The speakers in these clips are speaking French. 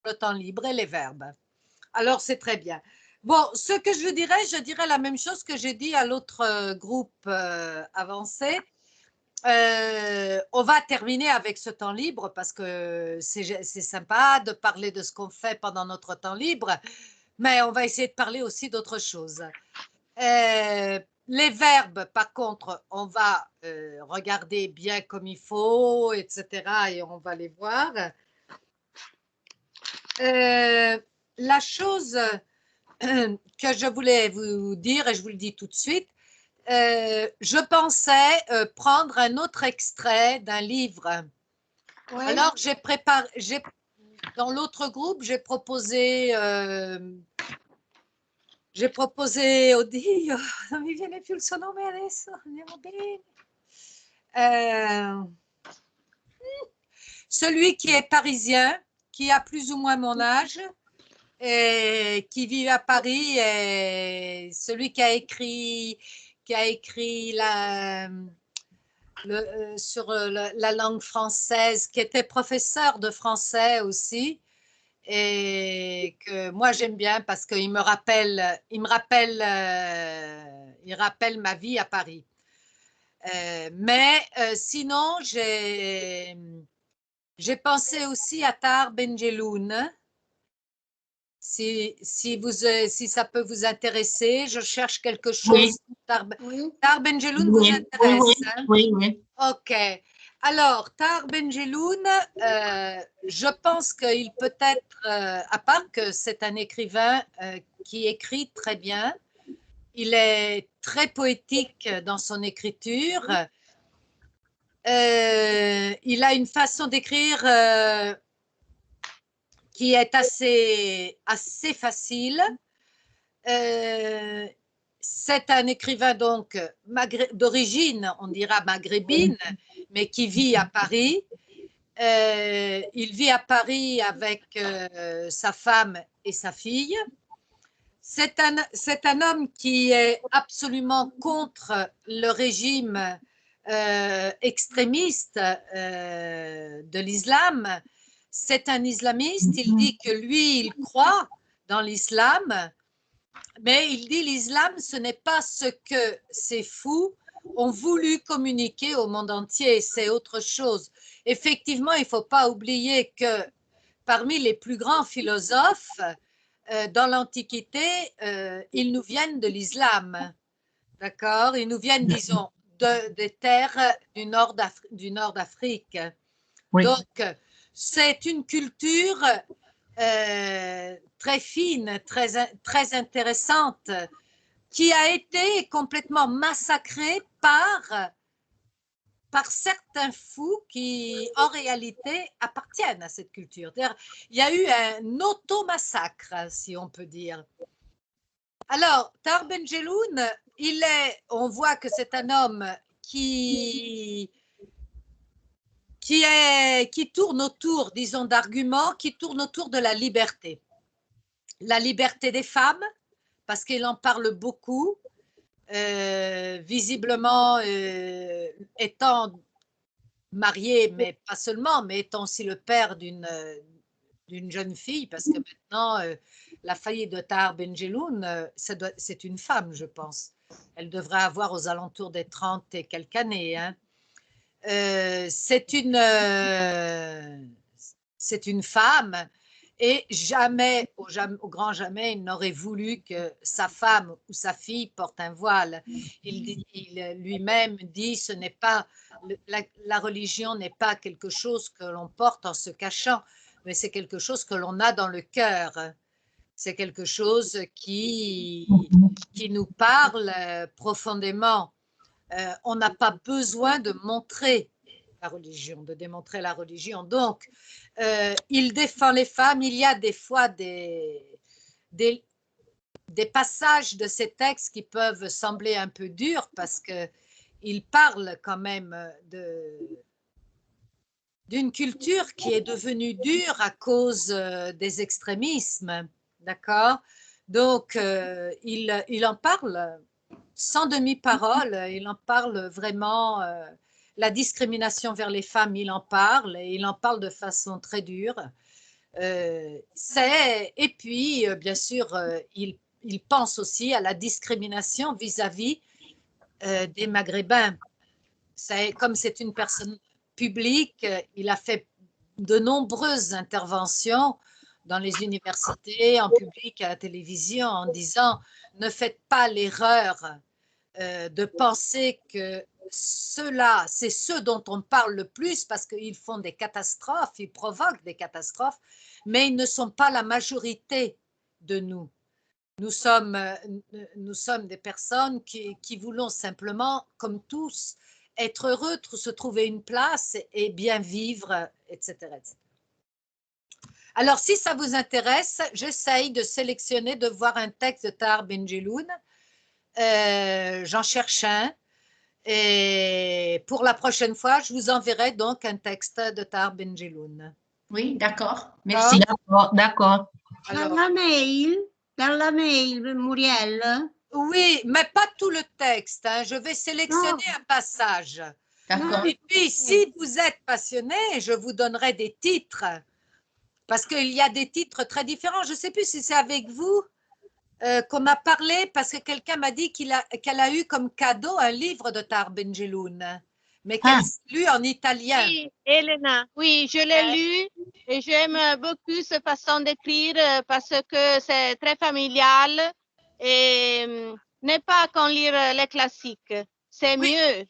le temps libre et les verbes. Alors, c'est très bien. Bon, ce que je dirais la même chose que j'ai dit à l'autre groupe avancé. On va terminer avec ce temps libre parce que c'est sympa de parler de ce qu'on fait pendant notre temps libre, mais on va essayer de parler aussi d'autres choses. Les verbes, par contre, on va regarder bien comme il faut, etc. et on va les voir. La chose que je voulais vous dire, et je vous le dis tout de suite, je pensais prendre un autre extrait d'un livre. Ouais. Alors, dans l'autre groupe, j'ai proposé, oddio, non mi viene più il suo nome adesso, andiamo bene. Celui qui est parisien, qui a plus ou moins mon âge, et qui vit à Paris, et celui qui a écrit sur la langue française, qui était professeur de français aussi, et que moi j'aime bien parce qu'il me rappelle ma vie à Paris. Mais sinon, j'ai pensé aussi à Tahar Benjeloun. Si ça peut vous intéresser, je cherche quelque chose. Oui. Tahar Benjeloun vous Oui, intéresse, oui, hein? oui. Ok. Alors, Tahar Benjeloun, je pense qu'il peut être, à part que c'est un écrivain qui écrit très bien, il est très poétique dans son écriture. Il a une façon d'écrire qui est assez facile. C'est un écrivain donc d'origine, on dira maghrébine, mais qui vit à Paris. Il vit à Paris avec sa femme et sa fille. C'est un homme qui est absolument contre le régime extrémiste de l'islam. C'est un islamiste. Il dit que lui, il croit dans l'islam, mais il dit l'islam, ce n'est pas ce que ces fous ont voulu communiquer au monde entier, c'est autre chose. Effectivement, il ne faut pas oublier que parmi les plus grands philosophes dans l'Antiquité, ils nous viennent de l'islam, d'accord? Ils nous viennent, disons, des terres du nord d'Afrique. Oui. Donc, c'est une culture très fine, très intéressante, qui a été complètement massacrée par certains fous qui, en réalité, appartiennent à cette culture. Il y a eu un automassacre, si on peut dire. Alors, Tahar Benjeloun, on voit que c'est un homme qui tourne autour, disons, d'arguments qui tournent autour de la liberté. La liberté des femmes, parce qu'il en parle beaucoup, visiblement étant marié, mais pas seulement, mais étant aussi le père d'une jeune fille, parce que maintenant, la faillite de Tahar Benjeloun, c'est une femme, je pense. Elle devrait avoir aux alentours des 30 et quelques années. Hein. C'est une femme, et jamais, au grand jamais, il n'aurait voulu que sa femme ou sa fille porte un voile. Il lui-même dit, ce n'est pas la religion n'est pas quelque chose que l'on porte en se cachant, mais c'est quelque chose que l'on a dans le cœur. C'est quelque chose qui nous parle profondément. On n'a pas besoin de montrer la religion, de démontrer la religion. Donc, il défend les femmes. Il y a des fois des passages de ces textes qui peuvent sembler un peu durs parce qu'il parle quand même d'une culture qui est devenue dure à cause des extrémismes, d'accord? Donc, il en parle sans demi-parole, il en parle vraiment, la discrimination vers les femmes, il en parle, et il en parle de façon très dure. Et puis, bien sûr, il pense aussi à la discrimination vis-à-vis des Maghrébins. Comme c'est une personne publique, il a fait de nombreuses interventions dans les universités, en public, à la télévision, en disant « Ne faites pas l'erreur de penser que ceux-là, c'est ceux dont on parle le plus parce qu'ils font des catastrophes, ils provoquent des catastrophes, mais ils ne sont pas la majorité de nous. Nous sommes des personnes qui voulons simplement, comme tous, être heureux, se trouver une place et bien vivre, etc., etc. Alors, si ça vous intéresse, j'essaye de sélectionner, de voir un texte de Tahar Benjeloun. J'en cherche un. Et pour la prochaine fois, je vous enverrai donc un texte de Tahar Benjeloun. Oui, d'accord. Merci. D'accord. Dalla mail, Muriel? Oui, mais pas tout le texte. Hein. Je vais sélectionner un passage. D'accord. Et puis, si vous êtes passionné, je vous donnerai des titres. Parce qu'il y a des titres très différents. Je ne sais plus si c'est avec vous qu'on a parlé, parce que quelqu'un m'a dit qu'elle a eu comme cadeau un livre de Tahar Benjeloun, mais qu'elle a lu en italien. Oui, Elena, oui, je l'ai lu et j'aime beaucoup cette façon d'écrire parce que c'est très familial et n'est pas qu'en lire les classiques. C'est mieux.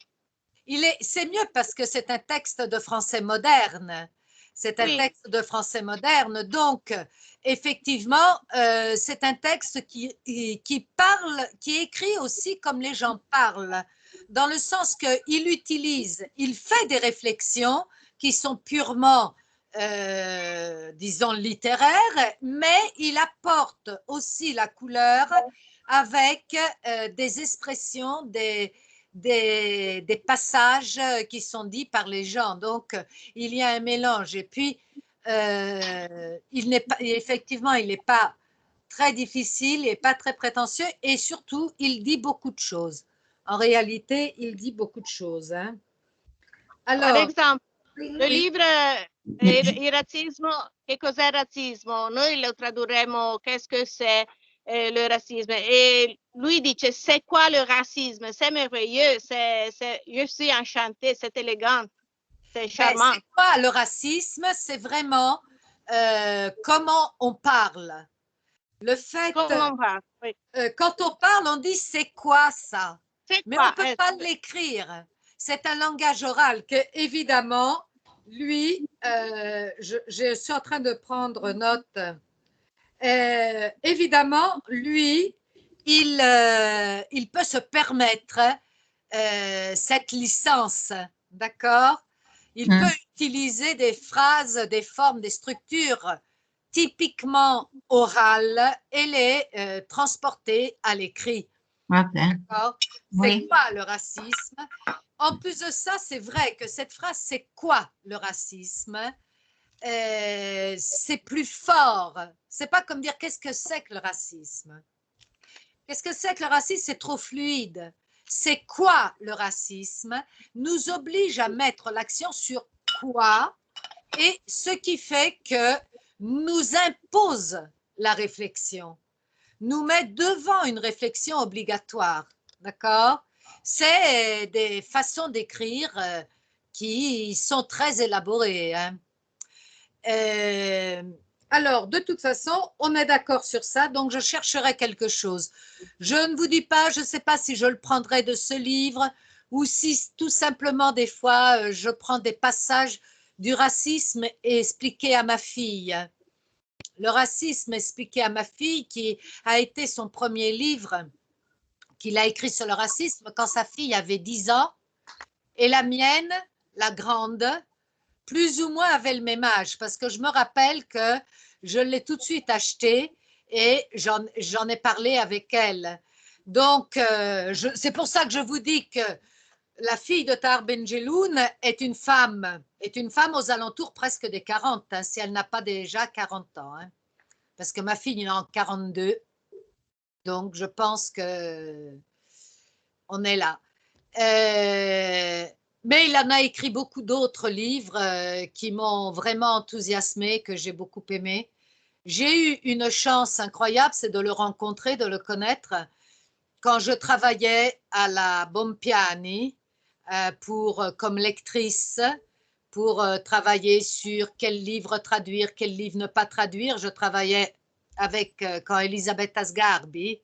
C'est mieux parce que c'est un texte de français moderne. C'est un texte de français moderne. Donc, effectivement, c'est un texte qui parle, qui écrit aussi comme les gens parlent, dans le sens il fait des réflexions qui sont purement, disons, littéraires, mais il apporte aussi la couleur avec des expressions, des passages qui sont dits par les gens. Donc, il y a un mélange. Et puis, effectivement, il n'est pas très difficile, il n'est pas très prétentieux et surtout, il dit beaucoup de choses. En réalité, il dit beaucoup de choses. Hein. Alors, par exemple, le livre Il razzismo, che cos'è il razzismo? Noi lo tradurremo qu'est-ce que c'est le racisme. Et lui dice c'est quoi le racisme? C'est merveilleux, je suis enchantée, c'est élégant, c'est charmant. C'est quoi le racisme? C'est vraiment comment on parle. Le fait, comment on parle, oui. Quand on parle, on dit c'est quoi ça? Mais quoi? on ne peut pas l'écrire. C'est un langage oral que, évidemment, lui, je suis en train de prendre note. Évidemment, lui, il peut se permettre cette licence, d'accord? Il peut utiliser des phrases, des formes, des structures typiquement orales et les transporter à l'écrit. D'accord? C'est quoi le racisme? En plus de ça, c'est vrai que cette phrase, c'est quoi le racisme? C'est plus fort. C'est pas comme dire qu'est-ce que c'est que le racisme? Qu'est-ce que c'est que le racisme? C'est trop fluide. C'est quoi le racisme? Nous oblige à mettre l'accent sur quoi et ce qui fait que nous impose la réflexion, nous met devant une réflexion obligatoire. D'accord? C'est des façons d'écrire qui sont très élaborées. Hein. Alors, de toute façon, on est d'accord sur ça, donc je chercherai quelque chose. Je ne vous dis pas, je ne sais pas si je le prendrai de ce livre ou si tout simplement des fois je prends des passages du racisme et expliqué à ma fille. Le racisme expliqué à ma fille, qui a été son premier livre qu'il a écrit sur le racisme quand sa fille avait 10 ans et la mienne, la grande, plus ou moins avait le même âge, parce que je me rappelle que je l'ai tout de suite acheté et j'en ai parlé avec elle. Donc, c'est pour ça que je vous dis que la fille de Tahar Benjeloun est une femme aux alentours presque des 40, hein, si elle n'a pas déjà 40 ans. Hein, parce que ma fille est en 42, donc je pense que on est là. Mais il en a écrit beaucoup d'autres livres qui m'ont vraiment enthousiasmée, que j'ai beaucoup aimé. J'ai eu une chance incroyable, c'est de le rencontrer, de le connaître, quand je travaillais à la Bompiani comme lectrice, pour travailler sur quel livre traduire, quel livre ne pas traduire. Je travaillais avec, quand Elisabeth Asgarbi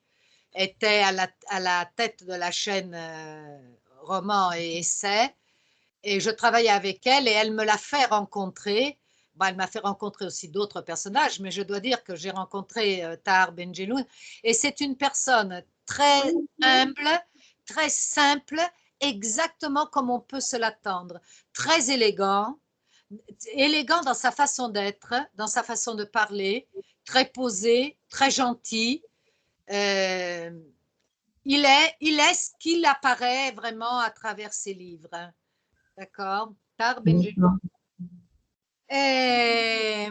était à la tête de la chaîne Roman et Essais, et je travaillais avec elle et elle me l'a fait rencontrer. Bon, elle m'a fait rencontrer aussi d'autres personnages, mais je dois dire que j'ai rencontré Tahar Benjelloun et c'est une personne très humble, très simple, exactement comme on peut se l'attendre, très élégant dans sa façon d'être, dans sa façon de parler, très posé, très gentil. Il est ce qu'il apparaît vraiment à travers ses livres. D'accord? Tahar Benjelloun. Et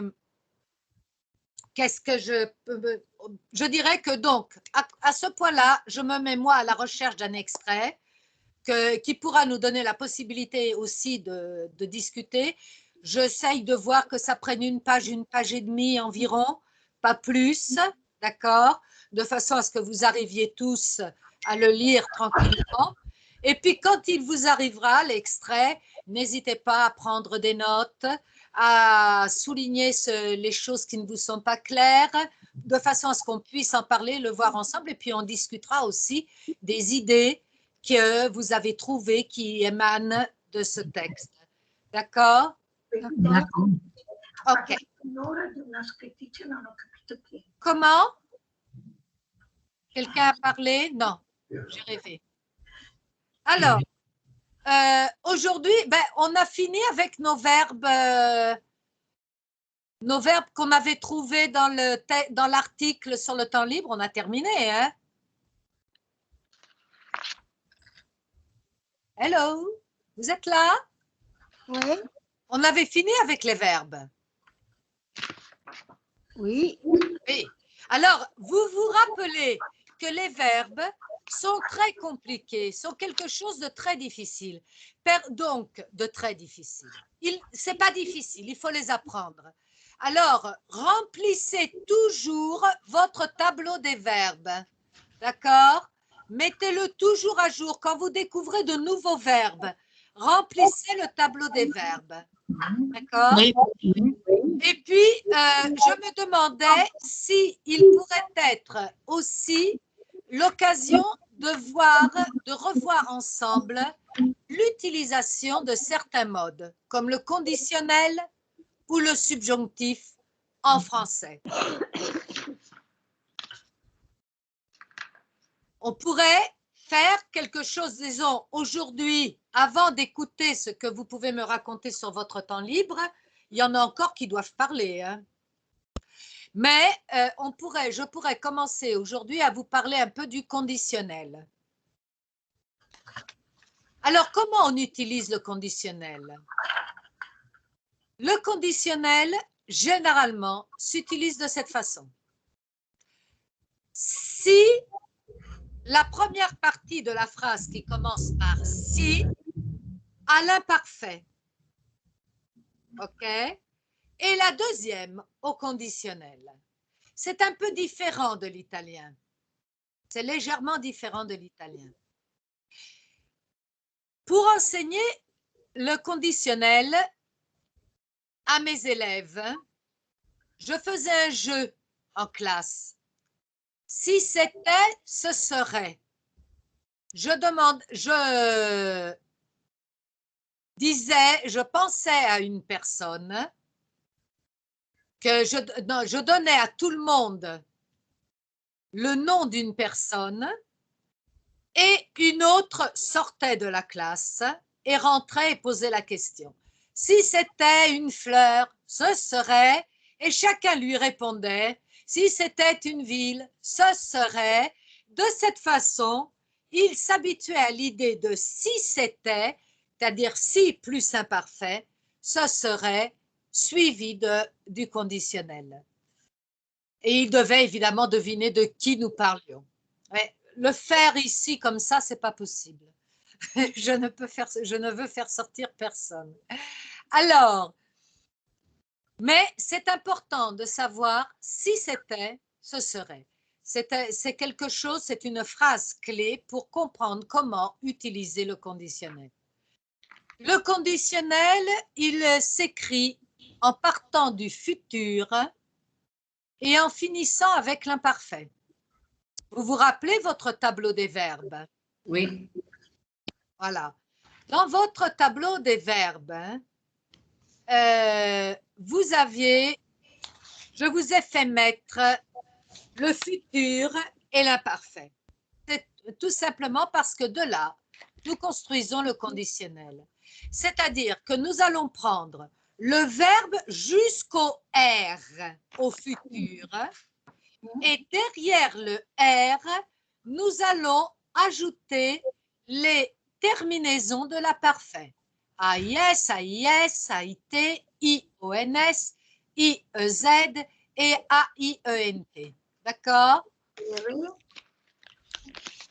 qu'est-ce que je dirais que donc, à ce point-là, je me mets moi à la recherche d'un extrait qui pourra nous donner la possibilité aussi de discuter. J'essaye de voir que ça prenne une page et demie environ, pas plus, d'accord? De façon à ce que vous arriviez tous à le lire tranquillement. Et puis, quand il vous arrivera, l'extrait, n'hésitez pas à prendre des notes, à souligner les choses qui ne vous sont pas claires, de façon à ce qu'on puisse en parler, le voir ensemble, et puis on discutera aussi des idées que vous avez trouvées qui émanent de ce texte. D'accord? D'accord. Ok. Comment? Quelqu'un a parlé? Non, j'ai rêvé. Alors, aujourd'hui, on a fini avec nos verbes qu'on avait trouvés dans l'article sur le temps libre. On a terminé, hein? Hello, vous êtes là? Oui. On avait fini avec les verbes. Oui. Oui. Alors, vous vous rappelez que les verbes sont très compliqués, sont quelque chose de très difficile. Donc, de très difficile. Ce n'est pas difficile, il faut les apprendre. Alors, remplissez toujours votre tableau des verbes. D'accord? Mettez-le toujours à jour. Quand vous découvrez de nouveaux verbes, remplissez le tableau des verbes. D'accord? Oui. Et puis, je me demandais s'il pourrait être aussi l'occasion de revoir ensemble l'utilisation de certains modes, comme le conditionnel ou le subjonctif en français. On pourrait faire quelque chose, disons, aujourd'hui, avant d'écouter ce que vous pouvez me raconter sur votre temps libre. Il y en a encore qui doivent parler, hein. Mais je pourrais commencer aujourd'hui à vous parler un peu du conditionnel. Alors, comment on utilise le conditionnel? Le conditionnel, généralement, s'utilise de cette façon. Si la première partie de la phrase qui commence par « si » a l'imparfait, ok? Et la deuxième au conditionnel. C'est un peu différent de l'italien. C'est légèrement différent de l'italien. Pour enseigner le conditionnel à mes élèves, je faisais un jeu en classe. Si c'était, ce serait. Je pensais à une personne que je donnais à tout le monde le nom d'une personne et une autre sortait de la classe et rentrait et posait la question. Si c'était une fleur, ce serait, et chacun lui répondait, si c'était une ville, ce serait. De cette façon, il s'habituait à l'idée de si c'était, c'est-à-dire si plus imparfait, ce serait, suivi du conditionnel. Et il devait évidemment deviner de qui nous parlions. Mais le faire ici comme ça, c'est pas possible. je ne veux faire sortir personne. Alors, mais c'est important de savoir si c'était, ce serait. C'est quelque chose, c'est une phrase clé pour comprendre comment utiliser le conditionnel. Le conditionnel, il s'écrit en partant du futur et en finissant avec l'imparfait. Vous vous rappelez votre tableau des verbes? Oui. Voilà. Dans votre tableau des verbes, vous aviez, je vous ai fait mettre le futur et l'imparfait. C'est tout simplement parce que de là, nous construisons le conditionnel. C'est-à-dire que nous allons prendre le verbe jusqu'au R, au futur, et derrière le R, nous allons ajouter les terminaisons de l'imparfait. AIS, AIS, AIT, IONS, IEZ et AIENT. D'accord?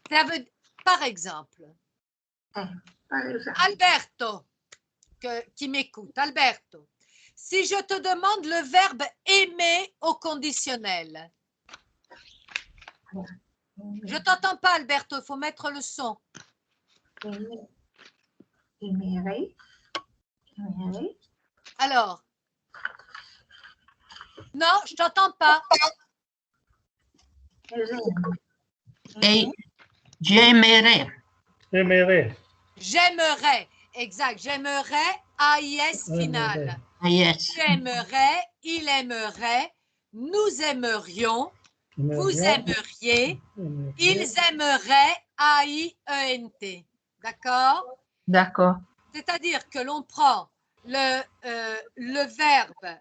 Ça veut, par exemple, Alberto, qui m'écoute, Alberto, si je te demande le verbe aimer au conditionnel, je t'entends pas, Alberto, il faut mettre le son. Alors, non, je t'entends pas. Et j'aimerais. J'aimerais. J'aimerais, exact, j'aimerais, AIS final. Yes. Tu aimerais, il aimerait, nous aimerions, vous aimeriez, ils aimeraient, AIENT. D'accord? D'accord. C'est-à-dire que l'on prend le verbe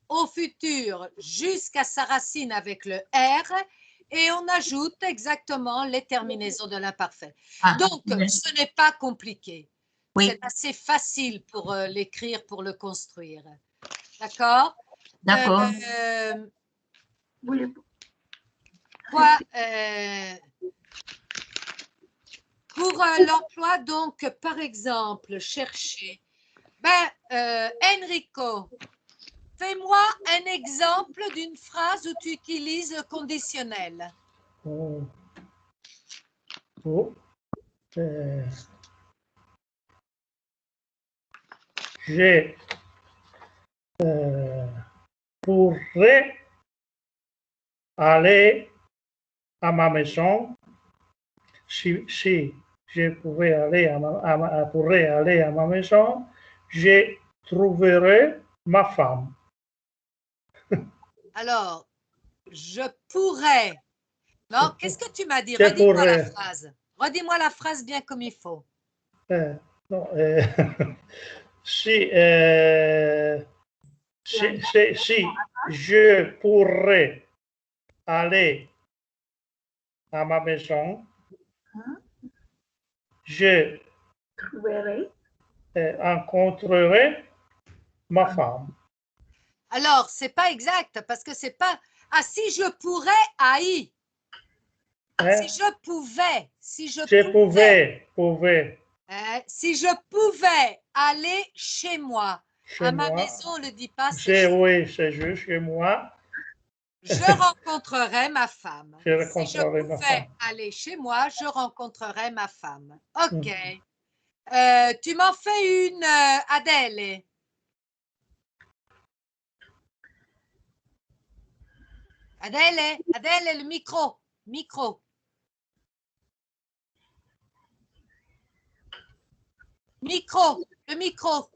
au futur jusqu'à sa racine avec le R et on ajoute exactement les terminaisons de l'imparfait. Ah, Donc, yes. ce n'est pas compliqué. Oui. C'est assez facile pour l'écrire, pour le construire. D'accord? D'accord. Pour l'emploi, donc, par exemple, chercher. Enrico, fais-moi un exemple d'une phrase où tu utilises le conditionnel. Je pourrais aller à ma maison si je pouvais aller pourrais aller à ma maison, je trouverai ma femme. Alors, je pourrais. Non, qu'est-ce que tu m'as dit? Je Redis-moi la pourrais. phrase. Redis-moi la phrase bien comme il faut. Non, si je pourrais aller à ma maison, je rencontrerai ma femme. Alors, c'est pas exact parce que c'est pas. Ah, si je pourrais, aïe. Si je pouvais, si je pouvais. Si je pouvais aller chez moi, à ma maison, on ne le dit pas. Oui, c'est juste chez moi. Je rencontrerai ma femme. Si je pouvais aller chez moi, je rencontrerai ma femme. OK. Tu m'en fais une, Adèle. Adèle, le micro. Micro. Micro, le micro.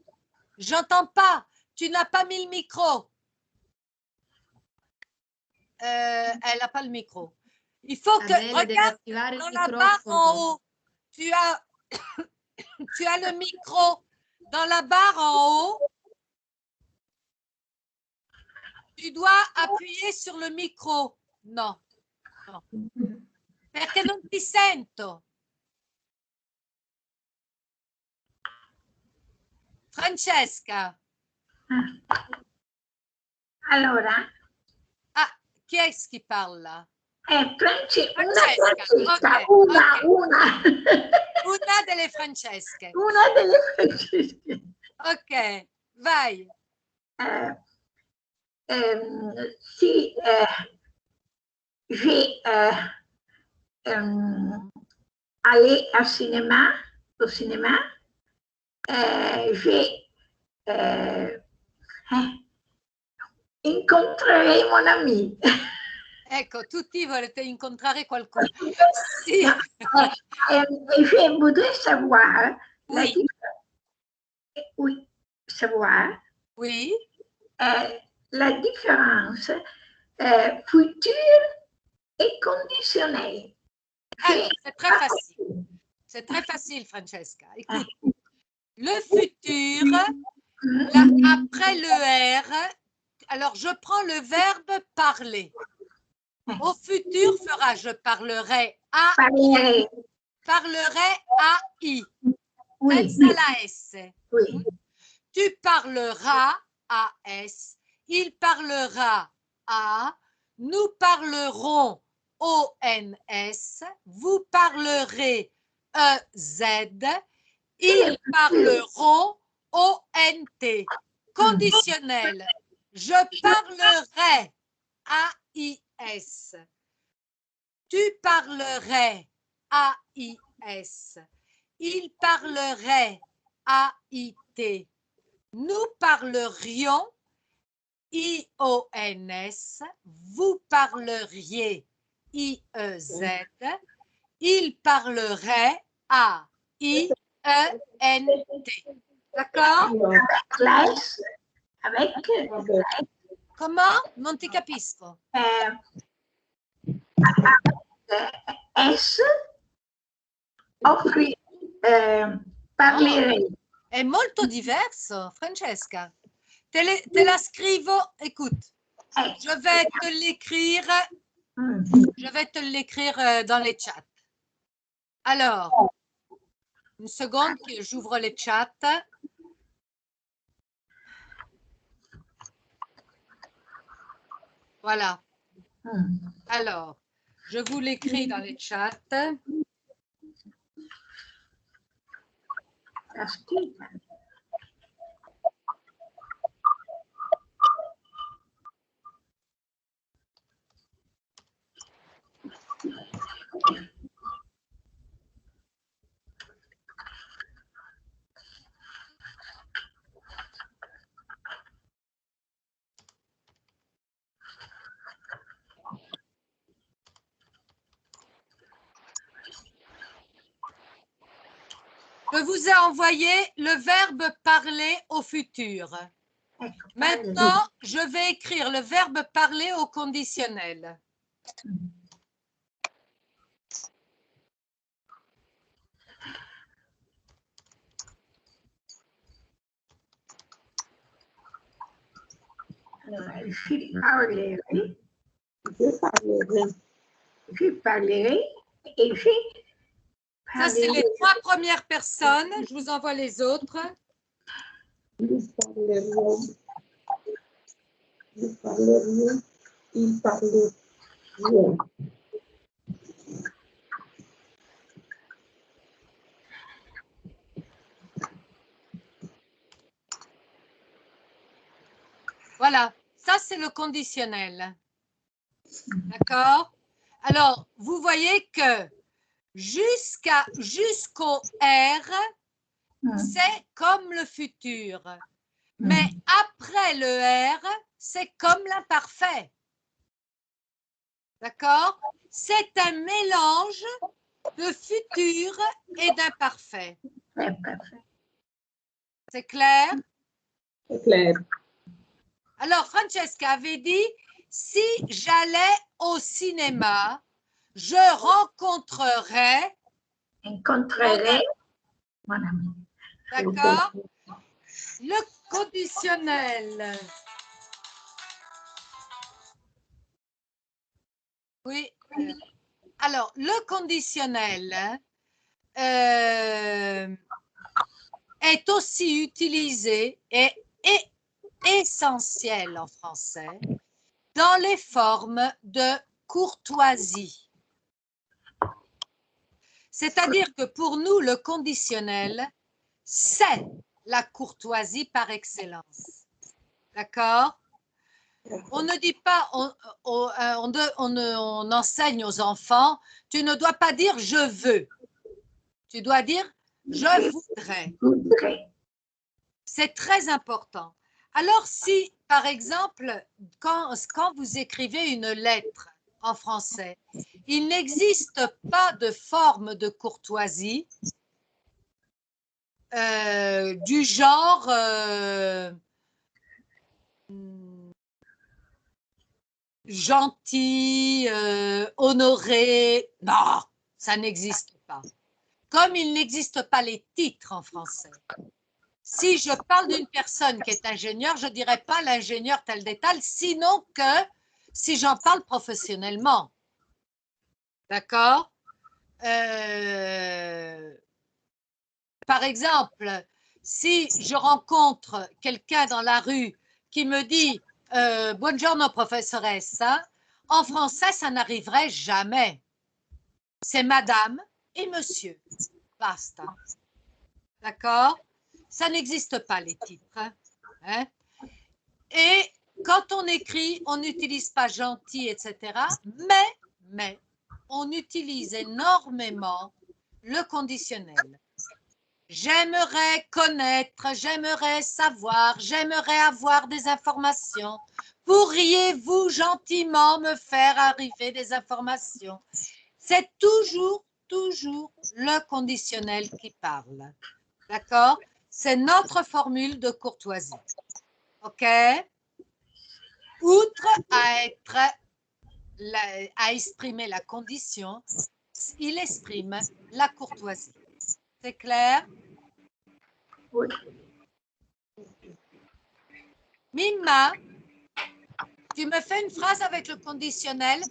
J'entends pas. Tu n'as pas mis le micro. Elle n'a pas le micro. Il faut que. Regarde dans la barre en haut. Tu as le micro dans la barre en haut. Tu dois appuyer sur le micro. No. Perché non ti sento. Francesca. Allora. Ah, chi è-ce qui parle là? Francesca. Francesca. Okay. Una. Una delle Francesche. Una delle Francesche. Ok, vai. Si j'ai allé au cinéma, j'ai incontré mon ami. Ecco, tutti volete incontrare qualcuno. Sì. Et je voudrais savoir Oui. Oui. La différence future et conditionnelle. Alors, c'est très facile. C'est très facile, Francesca. Écoute, le futur, là, après le R, alors je prends le verbe parler. Au futur fera je parlerai à I. Oui. Senza la S. Oui. Tu parleras à S. Il parlera à. Nous parlerons ONS. Vous parlerez EZ. Ils parleront ONT. Conditionnel. Je parlerai AIS. Tu parlerais AIS. Il parlerait AIT. Nous parlerions IONS. Vous parleriez IEZ. Il parlerait AIENT. D'accord? Avec Comment? Non ti capisco. S offri parlerei. È molto diverso, Francesca. Te la scrivo, écoute, je vais te l'écrire dans les chats. Alors, une seconde que j'ouvre les chats. Voilà. Alors, je vous l'écris dans les chats. Je vous ai envoyé le verbe parler au futur. Maintenant, je vais écrire le verbe parler au conditionnel. Allora, je parlerai et je Ça, c'est les 3 premières personnes. Je vous envoie les autres. Nous parlerions, ils parlerions. Voilà, ça c'est le conditionnel. D'accord? Alors, vous voyez que jusqu'au R, c'est comme le futur. Mais après le R, c'est comme l'imparfait. D'accord? C'est un mélange de futur et d'imparfait. C'est clair? C'est clair. Alors, Francesca avait dit, si j'allais au cinéma, je rencontrerais mon ami. D'accord? Le conditionnel. Oui. Alors, le conditionnel est aussi utilisé et est essentiel en français dans les formes de courtoisie. C'est-à-dire que pour nous, le conditionnel, c'est la courtoisie par excellence. D'accord? On ne dit pas, on enseigne aux enfants, tu ne dois pas dire « je veux ». Tu dois dire « je voudrais ». C'est très important. Alors si, par exemple, quand vous écrivez une lettre en français, il n'existe pas de forme de courtoisie du genre gentil, honoré. Non, ça n'existe pas. Comme il n'existe pas les titres en français. Si je parle d'une personne qui est ingénieure, je ne dirais pas l'ingénieur tel détail, sinon que si j'en parle professionnellement. D'accord? Par exemple, si je rencontre quelqu'un dans la rue qui me dit « Buongiorno professoressa », en français, ça n'arriverait jamais. C'est madame et monsieur. Basta. D'accord? Ça n'existe pas, les titres. Hein? Et quand on écrit, on n'utilise pas gentil, etc. Mais on utilise énormément le conditionnel. J'aimerais connaître, j'aimerais savoir, j'aimerais avoir des informations. Pourriez-vous gentiment me faire arriver des informations? C'est toujours le conditionnel qui parle. D'accord? C'est notre formule de courtoisie. OK? Outre à exprimer la condition, il exprime la courtoisie. C'est clair? Oui. Mimma, tu me fais une phrase avec le conditionnel?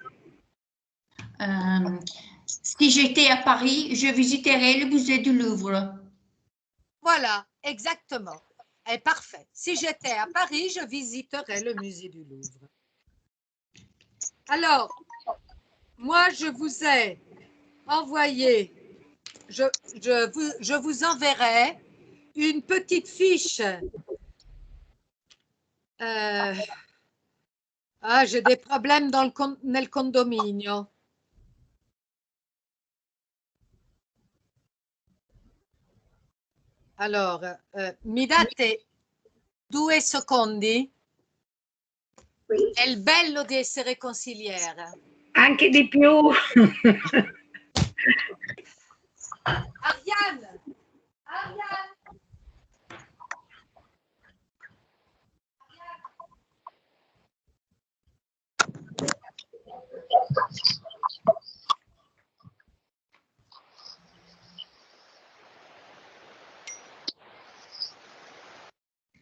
Si j'étais à Paris, je visiterais le musée du Louvre. Voilà, exactement. Et parfait. Si j'étais à Paris, je visiterais le musée du Louvre. Alors, moi, je vous ai envoyé, je vous enverrai une petite fiche. J'ai des problèmes nel condominio. Allora, mi date 2 secondi? Oui. È il bello di essere consigliera. Anche di più. Ariane!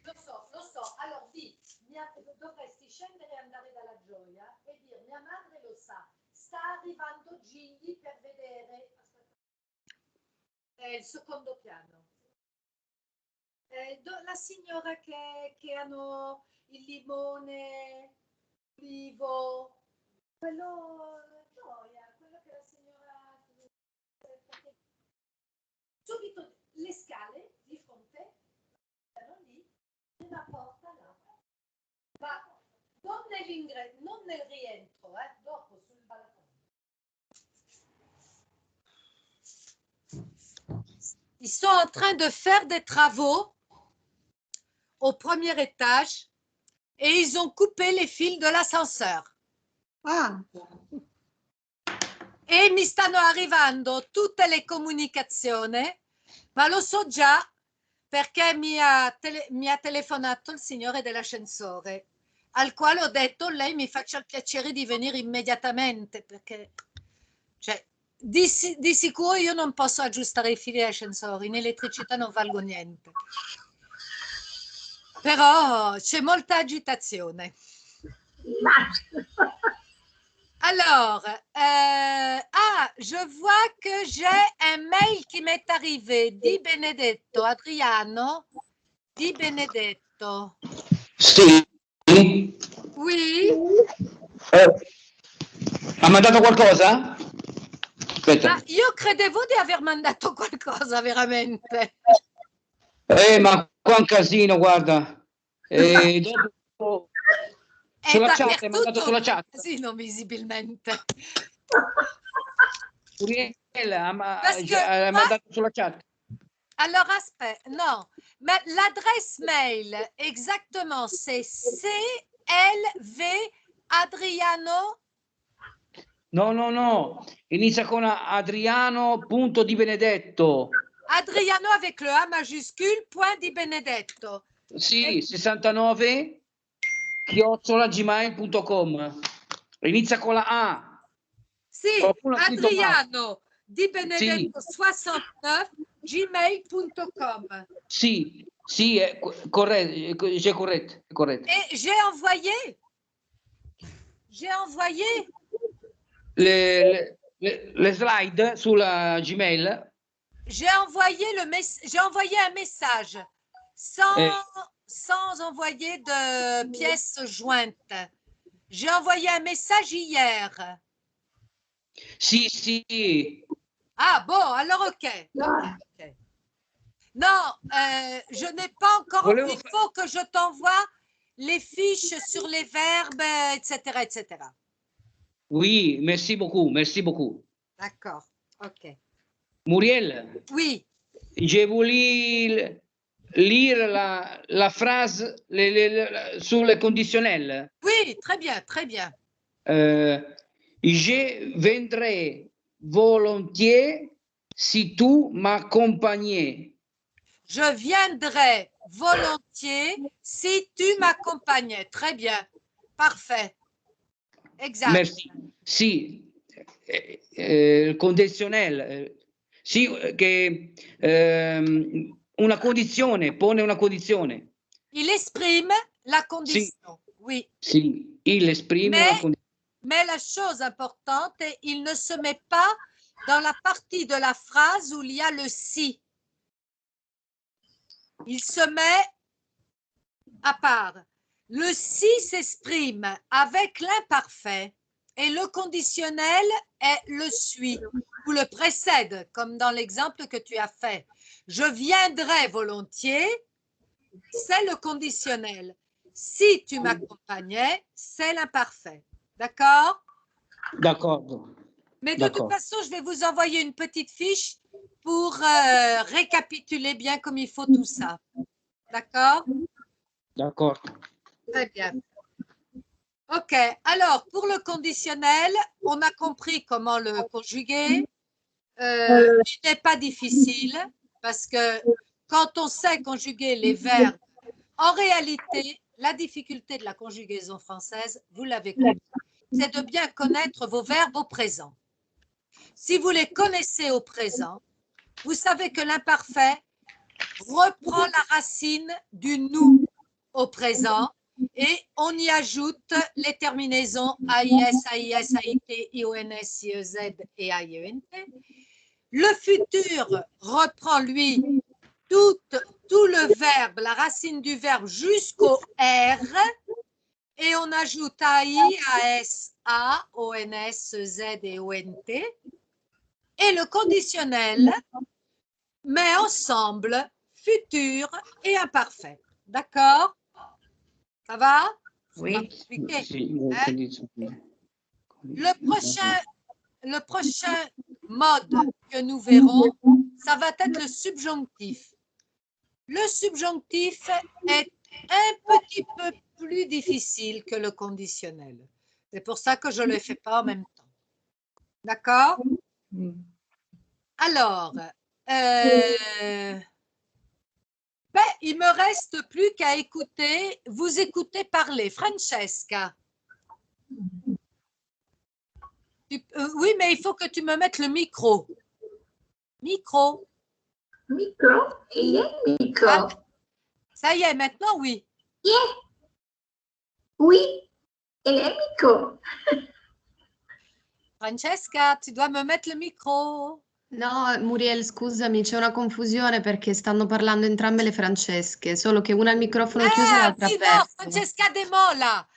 Lo so. Allora di, dovresti scendere e andare dalla Gioia e dire, mia madre lo sa, sta arrivando Gigli per vedere, il secondo piano. La signora che hanno il limone, l'olivo, quello che la signora, subito le scale di fronte, lì, una porta là, ma non nel rientro, dopo sul balcone. Ils sont en train de faire des travaux au premier étage et ils ont coupé les fils de l'ascenseur. Ah, E mi stanno arrivando tutte le comunicazioni, ma lo so già perché mi ha telefonato il signore dell'ascensore, al quale ho detto lei mi faccia il piacere di venire immediatamente, perché cioè, di sicuro io non posso aggiustare i fili dell'ascensore, in elettricità non valgo niente. Però c'è molta agitazione. Alors, je vois que j'ai un mail qui m'est arrivé. Di Benedetto, Adriano. Di Benedetto. Sì. Oui. Ha mandato qualcosa? Aspetta. Ma io credevo di aver mandato qualcosa veramente. Ma qua è un casino, guarda. Dopo sulla chat, hai mandato sulla chat. Sì, non visibilmente. Uriel, hai Moi, mandato sulla chat. alors, non, mais l'adresse mail, exactement, c'est CLV Adriano. No. Inizia con Adriano.Di Adriano avec le A majuscule, point Di Benedetto. Sì, 69 @gmail.com. Inizia con la A. Sì, Qualcuno ha scritto Adriano Di Benedetto 69 gmail.com. Sì, è corretto, c'est corretto. Et j'ai envoyé le slide sulla Gmail. J'ai envoyé un message sans envoyer de pièces jointes. J'ai envoyé un message hier. Sì. Ah bon, alors ok. Non, je n'ai pas encore. Il faut que je t'envoie les fiches sur les verbes, etc. Oui, merci beaucoup. D'accord, ok. Muriel. Oui. Je voulais lire la phrase sur le conditionnel. Oui, très bien. Je viendrai volontiers si tu m'accompagnais. Je viendrai volontiers si tu m'accompagnais. Très bien. Parfait. Exact. Merci. Sì, condizionel. Sì, che una condizione, pone una condizione. Il esprime la condition. Oui. Sì, il esprime una condizione. Mais la chose importante est il ne se met pas dans la partie de la phrase où il y a le si. Il se met à part. Le si s'exprime avec l'imparfait et le conditionnel est le suit ou le précède, comme dans l'exemple que tu as fait. Je viendrai volontiers, c'est le conditionnel. Si tu m'accompagnais, c'est l'imparfait. D'accord? D'accord. Mais de toute façon, je vais vous envoyer une petite fiche pour récapituler bien comme il faut tout ça. D'accord? D'accord. Très bien. Ok, alors pour le conditionnel, on a compris comment le conjuguer. Il n'est pas difficile parce que quand on sait conjuguer les verbes, en réalité, la difficulté de la conjugaison française, vous l'avez compris, c'est de bien connaître vos verbes au présent. Si vous les connaissez au présent, vous savez que l'imparfait reprend la racine du nous au présent et on y ajoute les terminaisons AIS, AIS, AIT, IONS, IEZ et AIENT. Le futur reprend, lui, tout le verbe, la racine du verbe jusqu'au R et on ajoute AI, AS, A, ONS, Z et ONT. Et le conditionnel met ensemble futur et imparfait. D'accord? Ça va? Oui. Le prochain mode que nous verrons, ça va être le subjonctif. Le subjonctif est un petit peu plus difficile que le conditionnel. C'est pour ça que je ne le fais pas en même temps. D'accord? Alors, il me reste plus qu'à écouter, vous écouter parler. Francesca. Oui, mais il faut que tu me mettes le micro. Micro. Micro? Il est micro. Ah, ça y est, maintenant, oui. Yeah. Oui, il est micro. Francesca, tu dois me mettre le micro. No, Muriel, scusami, c'è una confusione perché stanno parlando entrambe le Francesche, solo che una ha il microfono chiuso e l'altra sì, aperto. no, Francesca De Mola.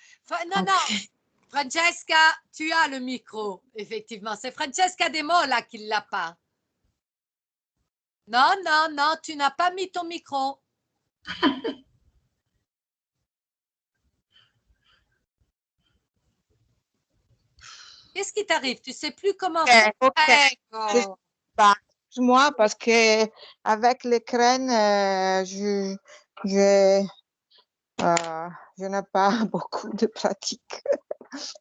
No, Okay. Francesca, tu as le micro, effectivement. C'est Francesca De Mola qui ne l'a pas. Non, non, non, tu n'as pas mis ton micro. Qu'est-ce qui t'arrive? Tu ne sais plus comment faire. Ok. Moi, parce que avec l'écran, je n'ai pas beaucoup de pratique.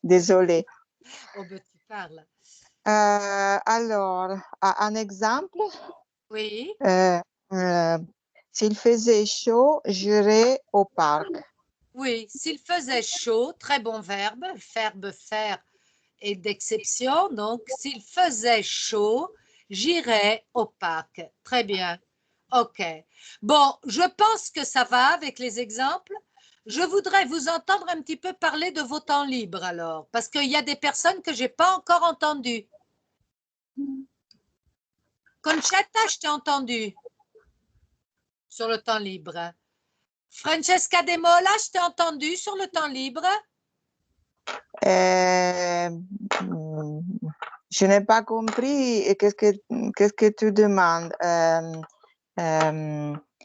Désolée. Oh, ben, tu parles. Alors, un exemple. Oui. S'il faisait chaud, j'irais au parc. Oui, s'il faisait chaud, très bon verbe, verbe faire est d'exception. Donc, s'il faisait chaud, j'irais au parc. Très bien. OK. Bon, je pense que ça va avec les exemples. Je voudrais vous entendre un petit peu parler de vos temps libres alors, parce qu'il y a des personnes que je n'ai pas encore entendues. Concetta, je t'ai entendu sur le temps libre. Francesca De Mola, je t'ai entendu sur le temps libre. Je n'ai pas compris. Qu'est-ce que tu demandes?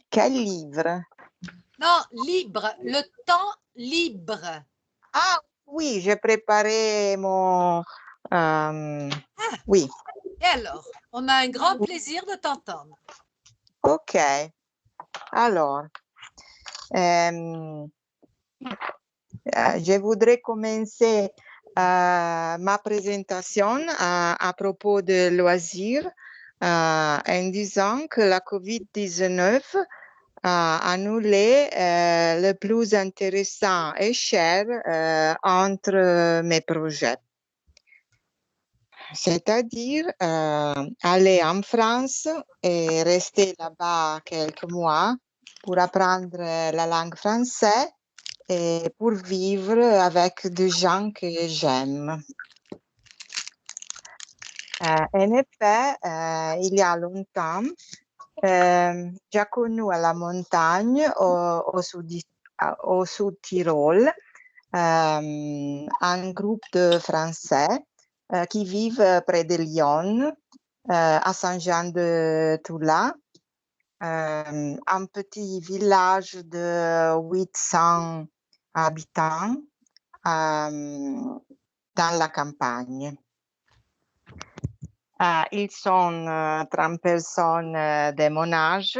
Quel livre? Non, libre, le temps libre. Ah oui, j'ai préparé mon... Oui. Et alors, on a un grand plaisir de t'entendre. Ok. Alors, je voudrais commencer ma présentation à propos de loisirs en disant que la COVID-19 a annulé le plus intéressant et cher entre mes projets. C'est-à-dire aller en France et rester là-bas quelques mois pour apprendre la langue française et pour vivre avec des gens que j'aime. En effet, il y a longtemps, j'ai connu à la montagne au Sud-Tirol un groupe de Français qui vivent près de Lyon, à Saint-Jean-de-Toula, un petit village de 800 habitants dans la campagne. Ils sont 30 personnes de mon âge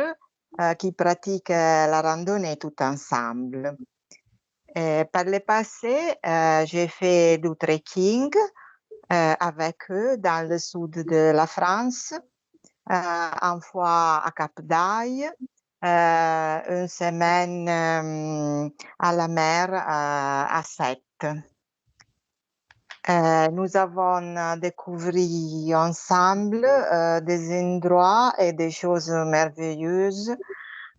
qui pratiquent la randonnée tout ensemble. Par le passé, j'ai fait du trekking avec eux dans le sud de la France, une fois à Cap d'Aille, une semaine à la mer à Sète. Nous avons découvert ensemble des endroits et des choses merveilleuses.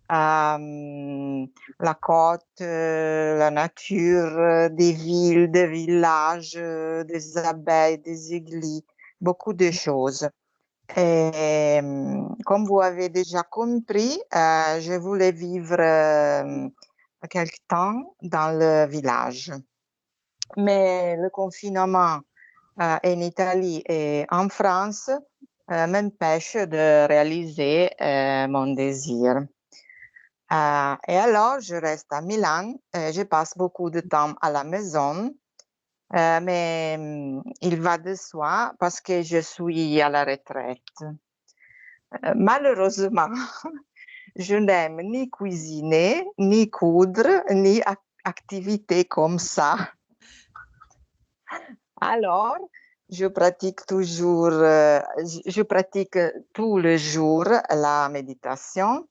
La côte, la nature, des villes, des villages, des abeilles, des églises, beaucoup de choses. Et comme vous avez déjà compris, je voulais vivre quelque temps dans le village. Mais le confinement en Italie et en France m'empêche de réaliser mon désir. Et alors, je reste à Milan, je passe beaucoup de temps à la maison, mais il va de soi parce que je suis à la retraite. Malheureusement, je n'aime ni cuisiner, ni coudre, ni activité comme ça. Alors, je pratique toujours, je pratique tous les jours la méditation.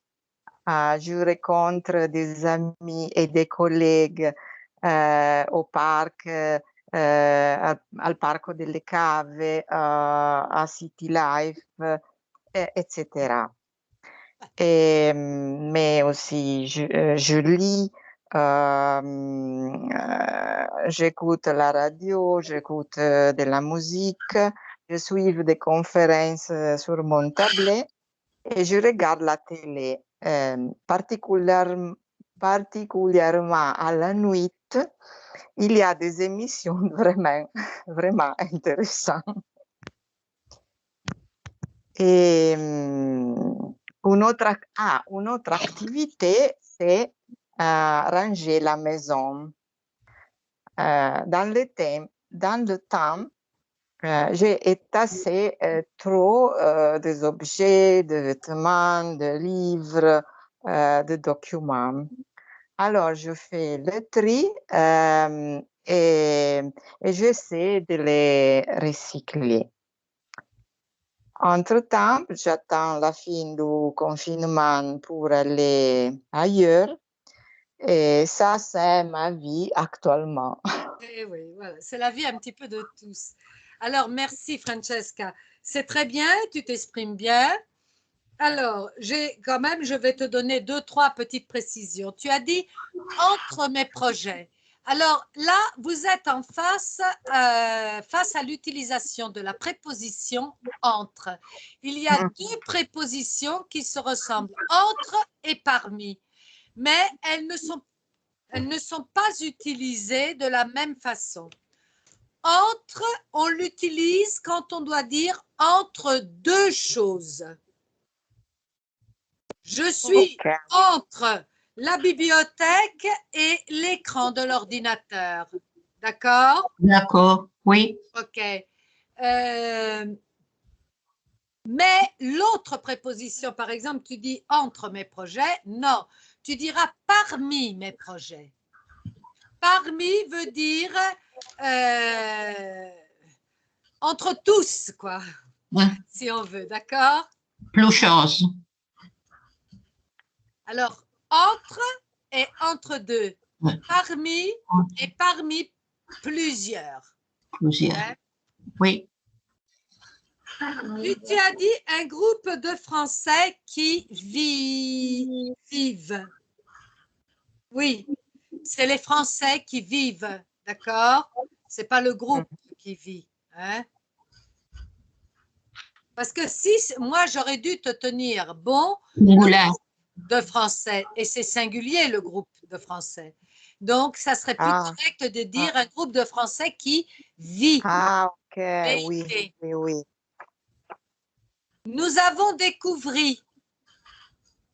Je rencontre des amis et des collègues au parc, al Parco delle Cave, à City Life, etc. Mais aussi, je lis, j'écoute la radio, j'écoute de la musique, je suis des conférences sur mon tablet et je regarde la télé, particulièrement à la nuit écoute, il y a des émissions vraiment, vraiment intéressantes. Et une autre activité, c'est ranger la maison. Dans le temps, j'ai entassé trop des objets, de vêtements, de livres, de documents. Alors, je fais le tri et j'essaie de les recycler. Entre-temps, j'attends la fin du confinement pour aller ailleurs. Et ça, c'est ma vie actuellement. Et oui, voilà, c'est la vie un petit peu de tous. Alors, merci Francesca. C'est très bien, tu t'exprimes bien. Alors, je vais te donner 2-3 petites précisions. Tu as dit entre mes projets. Alors là, vous êtes en face à l'utilisation de la préposition entre. Il y a deux prépositions qui se ressemblent, entre et parmi, mais elles ne sont pas utilisées de la même façon. Entre, on l'utilise quand on doit dire entre deux choses. Je suis entre la bibliothèque et l'écran de l'ordinateur. D'accord? D'accord, oui. OK. Mais l'autre préposition, par exemple, tu dis entre mes projets. Non, tu diras parmi mes projets. Parmi veut dire entre tous, quoi, si on veut. D'accord? Plus chose. Alors, entre et entre deux. Parmi et parmi plusieurs. Plusieurs. Hein? Oui. Tu as dit un groupe de Français qui vivent. Oui, c'est les Français qui vivent, d'accord? C'est pas le groupe qui vit. Hein? Parce que si moi j'aurais dû te tenir bon de Français, et c'est singulier le groupe de Français. Donc, ça serait plus correct de dire un groupe de Français qui vit. Ah, ok, oui, oui, oui. Nous avons découvert.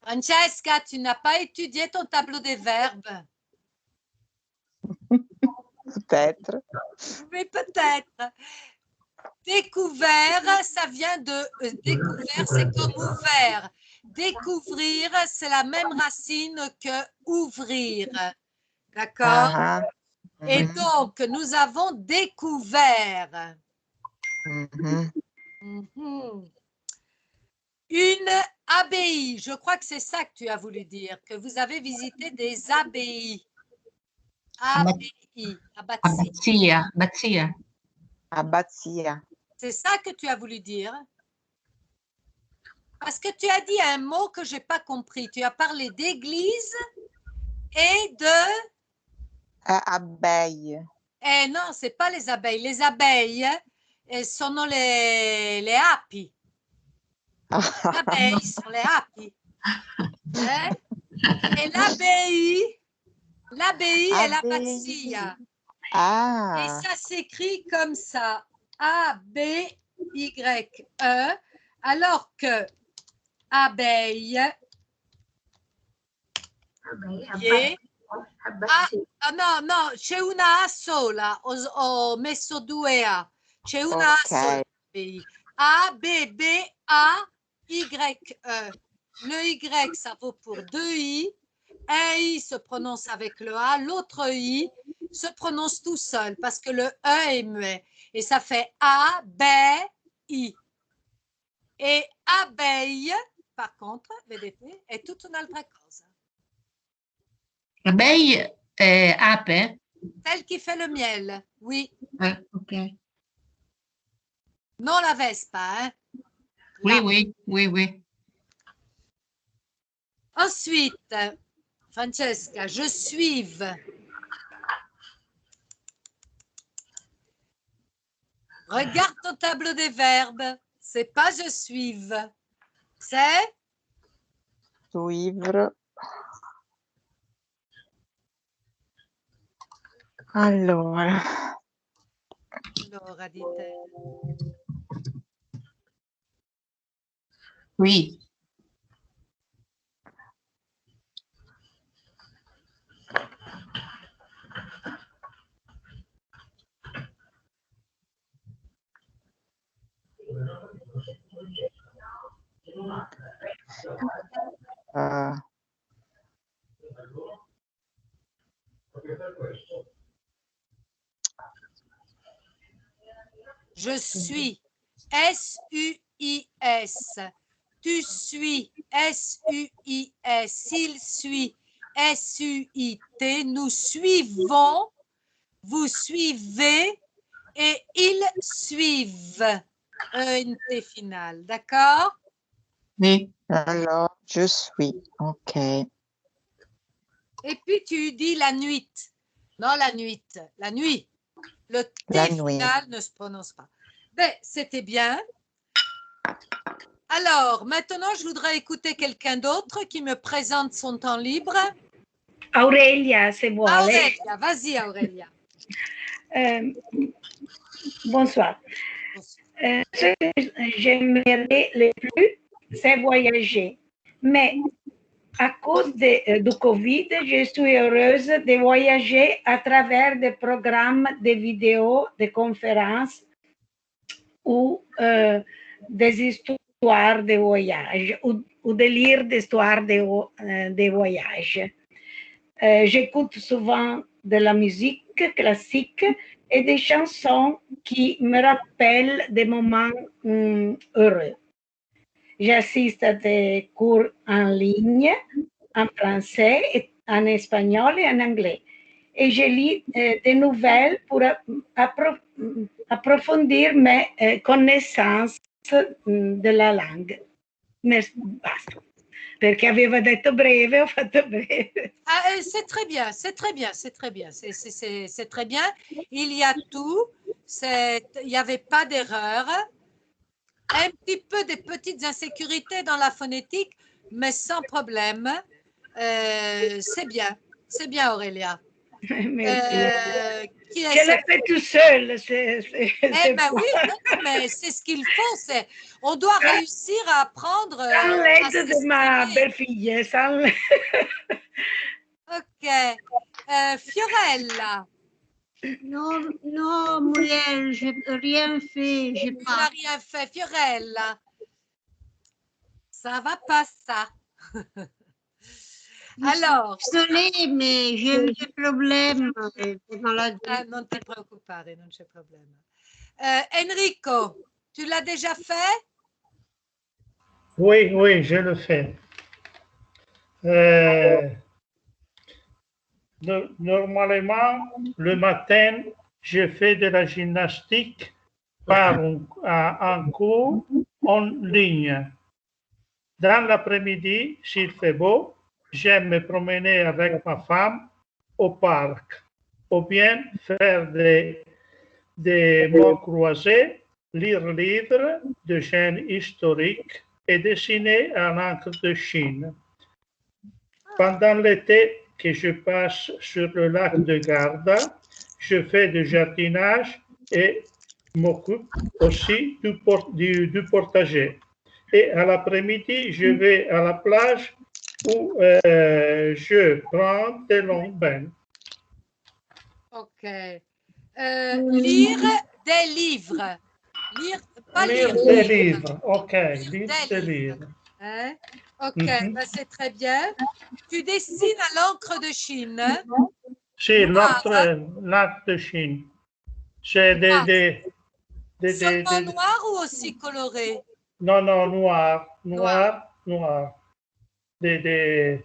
Francesca, tu n'as pas étudié ton tableau des verbes? Peut-être. Mais peut-être. Découvert, ça vient de découvert, c'est comme ouvert. Découvrir, c'est la même racine que ouvrir. D'accord? Et donc, nous avons découvert. Une abbaye. Je crois que c'est ça que tu as voulu dire, que vous avez visité des abbayes. Abbaye. Abbazia. Abbazia. C'est ça que tu as voulu dire? Parce que tu as dit un mot que je n'ai pas compris. Tu as parlé d'église et de… Abeilles. Eh non, ce n'est pas les abeilles. Les abeilles sono le api. Les abeilles sont les api. Hein? Et l'abbaye est l'abbazia. Et ça s'écrit comme ça. A-B-Y-E. Alors que abeille, no, c'è una A sola, ho messo due A, c'è una A sola. A-B-B-A-Y-E. Le Y, ça vaut pour deux I. Un I se prononce avec le A, l'autre I se prononce tout seul parce que le E est muet. Et ça fait A-B-I. E abeille, par contre, vedete, è tutta un'altra cosa. Abeille, ape? Celle qui fait le miel, oui. Ok. Non la vespa, hein? Oui. Ensuite, Francesca, je suive. Regarde ton tableau des verbes. C'est pas je suive. C'est Suivre. Allora, Allora, dite. Oui. Je suis, S-U-I-S. Tu suis, S-U-I-S. Il suit, S-U-I-T. Nous suivons, vous suivez et ils suivent. E-N-T final, d'accord? Oui. alors, je suis. OK. Et puis tu dis la nuit. Non, la nuit. La nuit. Le T La nuit. final ne se prononce pas. Ben, c'était bien. Alors, maintenant, je voudrais écouter quelqu'un d'autre qui me présente son temps libre. Aurelia, se vuole. Aurelia, vas-y, Aurelia. Bonsoir. Ce que j'aimerais le plus, c'est voyager. Mais à cause du Covid, je suis heureuse de voyager à travers des programmes de vidéos, des conférences ou des histoires de voyage ou de lire des histoires de voyage. J'écoute souvent de la musique classique et des chansons qui me rappellent des moments heureux. J'assiste à des cours en ligne, en français, en espagnol et en anglais. Et je lis des nouvelles pour approfondir mes connaissances de la langue. Basta. Perché aveva detto breve, ho fatto breve. Ah, c'est très bien, c'est très bien, c'est très bien, c'est très bien. Il y a tout, il n'y avait pas d'erreur. Un petit peu des petites insécurités dans la phonétique, mais sans problème. C'est bien Aurélia. Qui je l'ai fait tout seul. Eh bien oui, non, mais c'est ce qu'il faut. On doit réussir à apprendre. Sans l'aide de ma belle-fille. Ok. Fiorella. Non, Muriel, je n'ai rien fait. Tu n'as rien fait, Fiorella. Ça va pas, ça. Alors. Désolée, mais j'ai eu des problèmes dans la vie. Ah, non ti preoccupare, non c'è problema. Enrico, tu l'as déjà fait? Oui, oui, je le fais. Normalement, le matin, je fais de la gymnastique par un cours en ligne. Dans l'après-midi, s'il fait beau, j'aime me promener avec ma femme au parc, ou bien faire des mots croisés, lire livres de chaînes historiques et dessiner à l'encre de Chine. Pendant l'été que je passe sur le lac de Garda, je fais du jardinage et m'occupe aussi du potager. Et à l'après-midi, je vais à la plage où je prends des longs bains. Ok. Lire des livres. Lire des livres. Ok, lire des livres. Hein? Ok, ben c'est très bien. Tu dessines à l'encre de Chine. C'est l'encre de Chine. C'est seulement noir ou aussi coloré? Non, noir. Des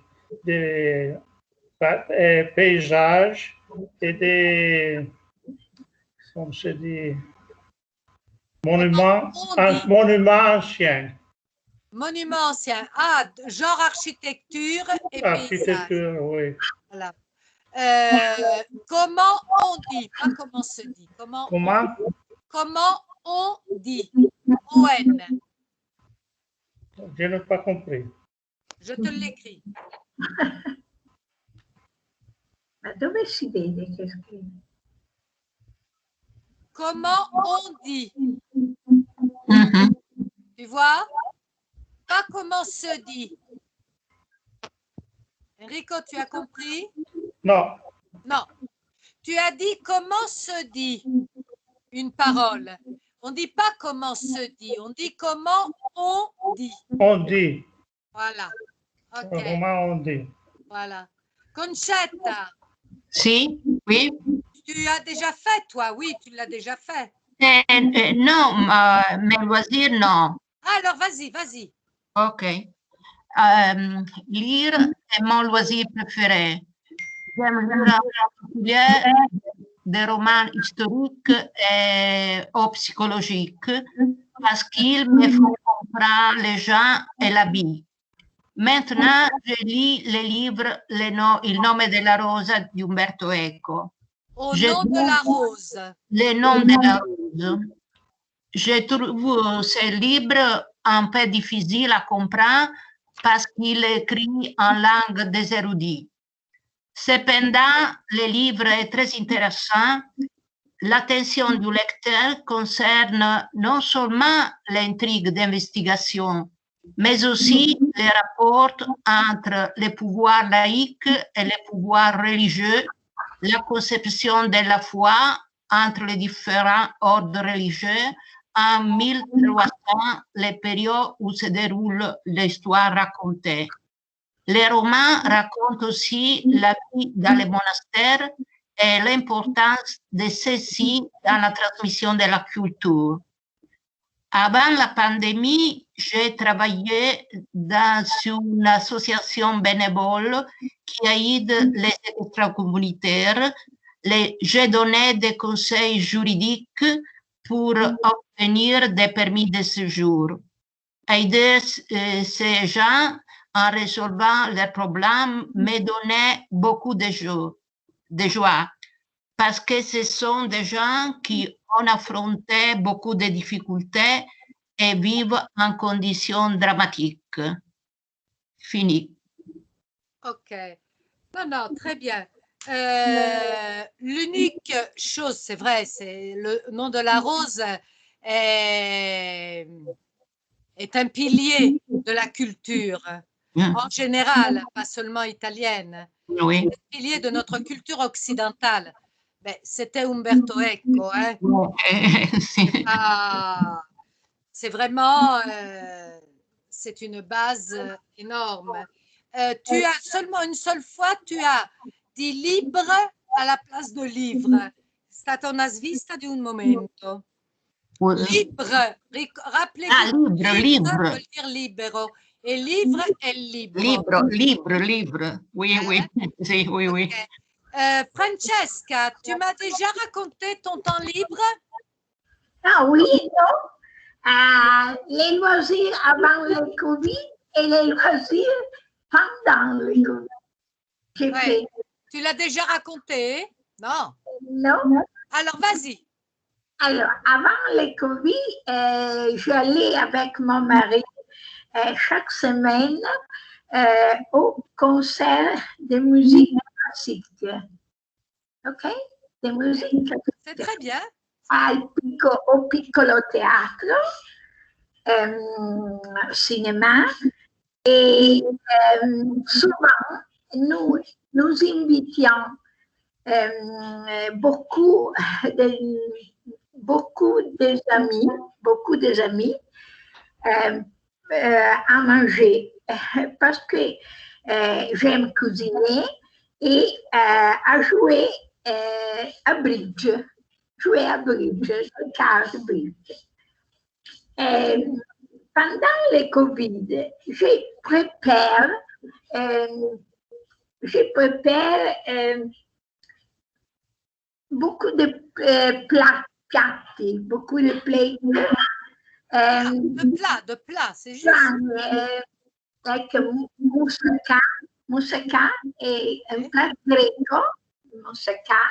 paysages et des, comme se dit, monuments anciens. Monument ancien. Ah, genre architecture et Architecture, paysage. oui. Voilà. Comment on dit? Pas comment se dit. Comment on dit? O-N. Je n'ai pas compris. Je te l'écris. Ma dove si vede che scrive? comment on dit. Mhm. Tu vois? Pas comment se dit. Enrico, tu as compris? Non. Non. Tu as dit comment se dit une parole. On ne dit pas comment se dit, on dit comment on dit. On dit. Voilà. Ok. Comment on dit? Voilà. Concetta. Si, oui. Tu as déjà fait, toi? Oui, tu l'as déjà fait. Non, mes loisirs, non. Alors, vas-y, vas-y. Ok. Lire est mon loisir préféré. J'aime lire en particulier des romans historiques ou psychologiques parce qu'ils me font comprendre les gens et la vie. Maintenant, je lis les livres Il nome della rosa di Umberto Eco. Au nom de la rose. Le nom de la rose. Je trouve ce livre un peu difficile à comprendre parce qu'il est écrit en langue des érudits. Cependant, le livre est très intéressant. L'attention du lecteur concerne non seulement l'intrigue d'investigation, mais aussi les rapports entre les pouvoirs laïques et les pouvoirs religieux, la conception de la foi entre les différents ordres religieux en 1300, les périodes où se déroule l'histoire racontée. Les romans racontent aussi la vie dans les monastères et l'importance de ceci dans la transmission de la culture. Avant la pandémie, j'ai travaillé dans une association bénévole qui aide les extracommunautaires. J'ai donné des conseils juridiques pour obtenir des permis de séjour. Aider ces gens en résolvant leurs problèmes me donnait beaucoup de joie parce que ce sont des gens qui ont affronté beaucoup de difficultés et vivent en conditions dramatiques. Fini. Ok. Non, très bien. L'unique chose, c'est vrai, c'est le nom de la rose est un pilier de la culture en général, pas seulement italienne. Oui. C'est un pilier de notre culture occidentale. Ben, c'était Umberto Eco. Hein. C'est vraiment, c'est une base énorme. Tu as seulement une seule fois, tu as dit libre à la place de livre. Stata una svista di un momento. Libre, rappelez-vous, livre. veut dire libero. Et livre est libre. Livre. Oui, oui. Sì, oui, oui. Okay. Francesca, tu m'as déjà raconté ton temps libre? Ah oui, non. Les loisirs avant le Covid et les loisirs pendant le Covid. J'ai fait. Tu l'as déjà raconté? Non. Non. Alors, vas-y. Alors, avant le Covid, j'allais avec mon mari chaque semaine au concert de musique classique. OK? De musique classique. C'est très bien. Au piccolo teatro, cinéma. Et souvent, nous invitions beaucoup des amis à manger parce que j'aime cuisiner et à jouer à bridge. Jouer à bridge, carte bridge. Pendant le Covid, je prépare beaucoup de plats, beaucoup de plats. De plats, c'est juste. Avec moussaka et un plat greco, moussaka,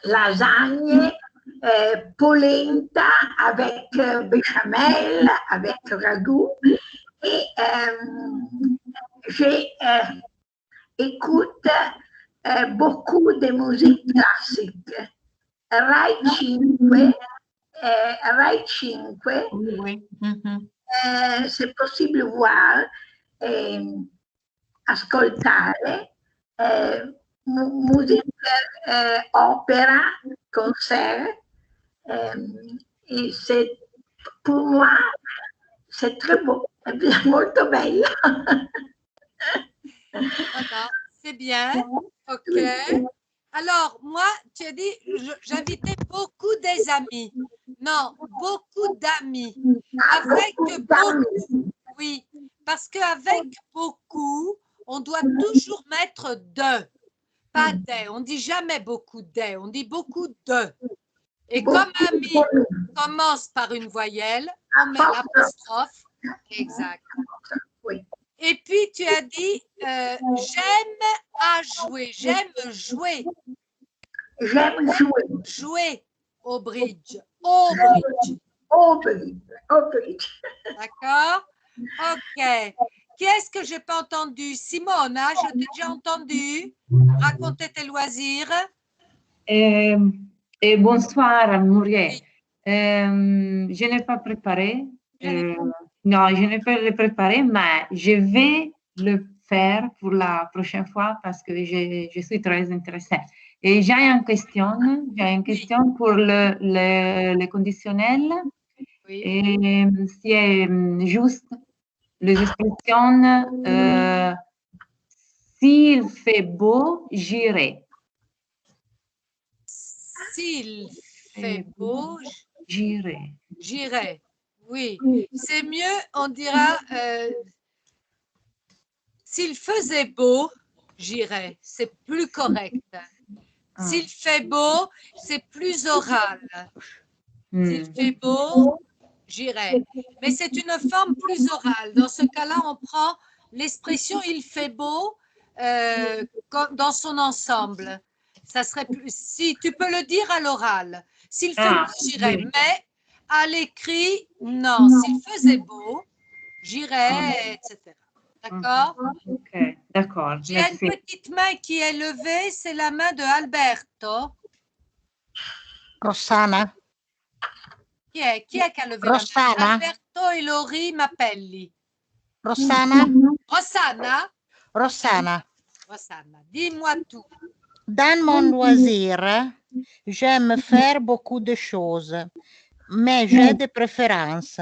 lasagne, polenta avec béchamel, avec ragoût. Et j'écoute beaucoup de musique classique. Rai 5, Rai 5, Oui. Mhm. c'est possible voir, ascoltare musique, opera, concert. Et c'est, pour moi, c'est très beau, c'est molto bello. Voilà, c'est bien. OK. Alors, moi, tu as dit, j'invitais beaucoup des amis. Non, beaucoup d'amis. Avec beaucoup, oui. Parce qu'avec beaucoup, on doit toujours mettre de, pas des. On dit jamais beaucoup des, on dit beaucoup de. Et comme ami commence par une voyelle, on met l'apostrophe. Exact. Oui. Et puis, tu as dit, j'aime à jouer, j'aime jouer. J'aime jouer. Jouer au bridge, au bridge. Au bridge, au bridge. D'accord? OK. Qui est-ce que j'ai pas entendu? Simona, je t'ai déjà entendu raconter tes loisirs. Bonsoir, Muriel. Je n'ai pas préparé. Non, je n'ai pas le préparé, mais je vais le faire pour la prochaine fois parce que je suis très intéressée. Et j'ai une question pour le conditionnel. Oui. Et c'est juste les expressions s'il fait beau, j'irai. S'il fait beau, j'irai. J'irai. Oui. C'est mieux, on dira s'il faisait beau, j'irai. C'est plus correct. S'il fait beau, c'est plus oral. S'il fait beau, j'irai. Mais c'est une forme plus orale. Dans ce cas-là, on prend l'expression il fait beau dans son ensemble. Ça serait plus, si tu peux le dire à l'oral. S'il fait beau, j'irai. Mais à l'écrit, non. S'il faisait beau, j'irai, etc. D'accord? Ok, d'accord. J'ai une petite main qui est levée, c'est la main de Alberto. Rossana. Chi è che ha levato Rossana. la mano? Alberto e Lori Mappelli. Rossana. Rossana? Rossana. Rossana, dis-moi tout. Dans mon loisir, j'aime faire beaucoup de choses, mais j'ai des préférences.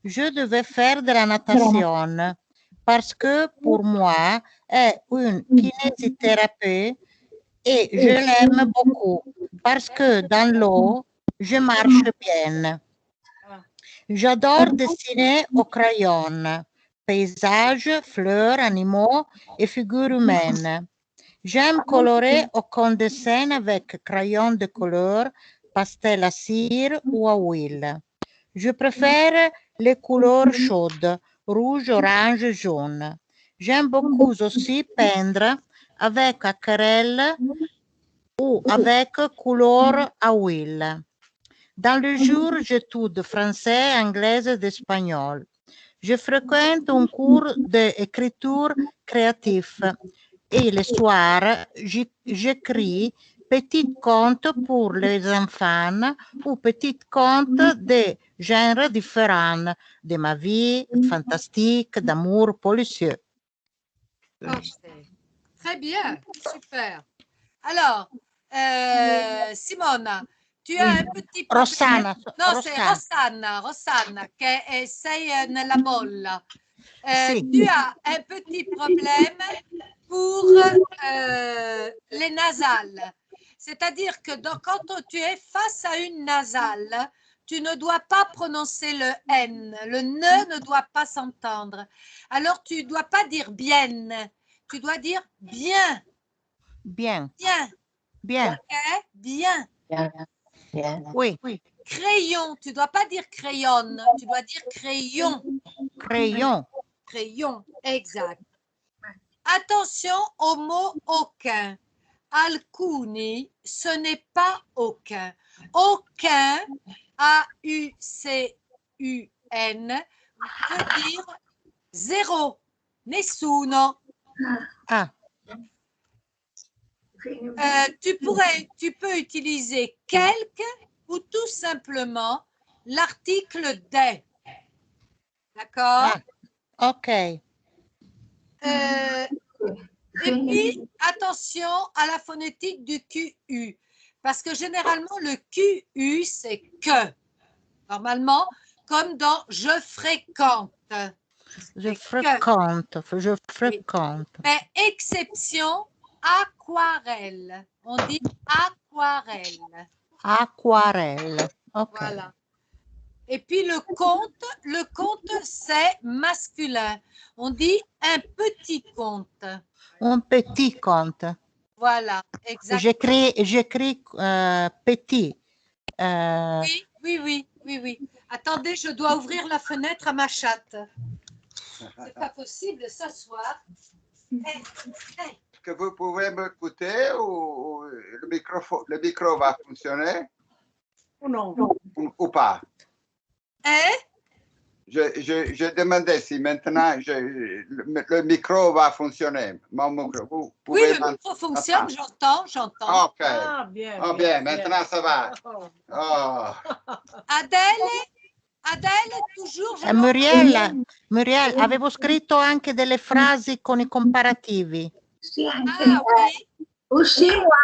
Je devais faire de la natation parce que pour moi, est une kinésithérapie et je l'aime beaucoup parce que dans l'eau, je marche bien. J'adore dessiner au crayon, paysages, fleurs, animaux et figures humaines. J'aime colorer au dessin avec crayon de couleur, pastel à cire ou à huile. Je préfère les couleurs chaudes, rouge, orange, jaune. J'aime beaucoup aussi peindre avec aquarelle ou avec couleur à huile. Dans le jour, j'étudie français, anglais et espagnol. Je fréquente un cours d'écriture créative et le soir, j'écris petits contes pour les enfants ou petits contes de genres différents, de ma vie, fantastique, d'amour, policier. Très bien, super. Alors, Simona, tu as un petit problème. Rossana. No, sei Rossana, che sei nella bolla. Sì. Tu as un petit problème pour les nasales. C'est-à-dire que quand tu es face à une nasale, tu ne dois pas prononcer le N. Le ne doit pas s'entendre. Alors, tu ne dois pas dire bien. Tu dois dire bien. Bien. Bien. Bien. Ok? Bien. Bien. Oui. Crayon. Tu ne dois pas dire crayon. Tu dois dire crayon. Crayon. Crayon. Exact. Attention au mot aucun. Alcuni, ce n'est pas aucun. Aucun, A-U-C-U-N, veut dire zéro. Nessuno. Ah. Tu peux utiliser quelque ou tout simplement l'article des. D'accord? Ok. Et puis, attention à la phonétique du QU. Parce que généralement, le QU, c'est que. Normalement, comme dans je fréquente. Je fréquente. Je fréquente. Mais exception, aquarelle. On dit aquarelle. Aquarelle. Ok. Voilà. Et puis le conte, c'est masculin. On dit un petit conte. Un petit conte. Voilà, exactement. J'écris petit. Oui. Attendez, je dois ouvrir la fenêtre à ma chatte. C'est pas possible de s'asseoir. Est-ce que vous pouvez m'écouter ou le micro va fonctionner? Ou non? Ou pas? Hein? Je demandais si maintenant le micro va fonctionner. Vous pouvez Oui, le micro fonctionne, j'entends. Ok. Ah, bien. Bien, maintenant ça va. Oh. Adele, toujours. Muriel, avevo scritto anche delle frasi con i comparativi. Sì, anche aussi moi.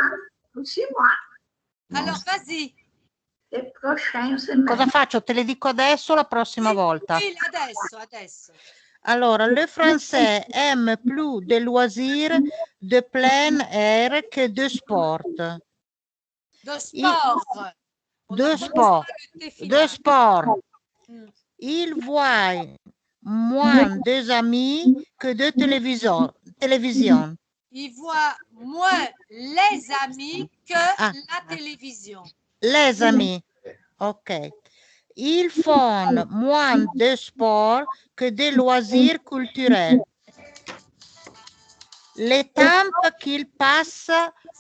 Alors, vas-y. Les prochaines semaines. Cosa faccio? Te le dico adesso o la prossima volta? Sì, adesso. Alors, le français aime plus de loisirs de plein air que de sport. De sport. Il voit moins des amis que de télévision. Il voit moins les amis que la télévision. Les amis, ok. Ils font moins de sport que de loisirs culturels. Le temps qu'ils passent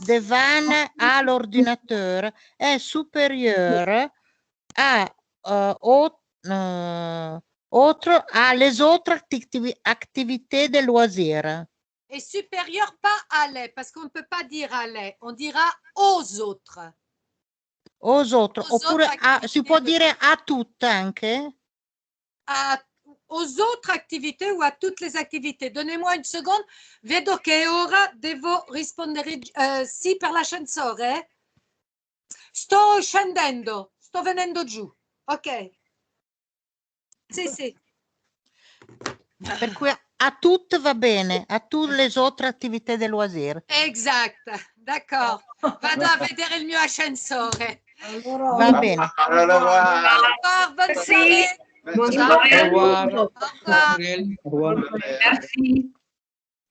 devant à l'ordinateur est supérieur à les autres activités de loisirs. Et supérieur pas à les, parce qu'on ne peut pas dire à les, on dira aux autres. Aux autres, oppure si può dire a tutte anche? Aux autres activités o a tutte le attività. Donnez-moi une seconde, vedo che ora devo rispondere sì per l'ascensore. Sto scendendo, sto venendo giù, ok? Sì. Per cui a tutte va bene, a tutte le altre attività del loisir. Esatto, d'accordo. Vado a vedere il mio ascensore. Va bene. Au revoir, bonne soirée. Bonsoir. Au revoir. Au revoir. Au revoir. Merci.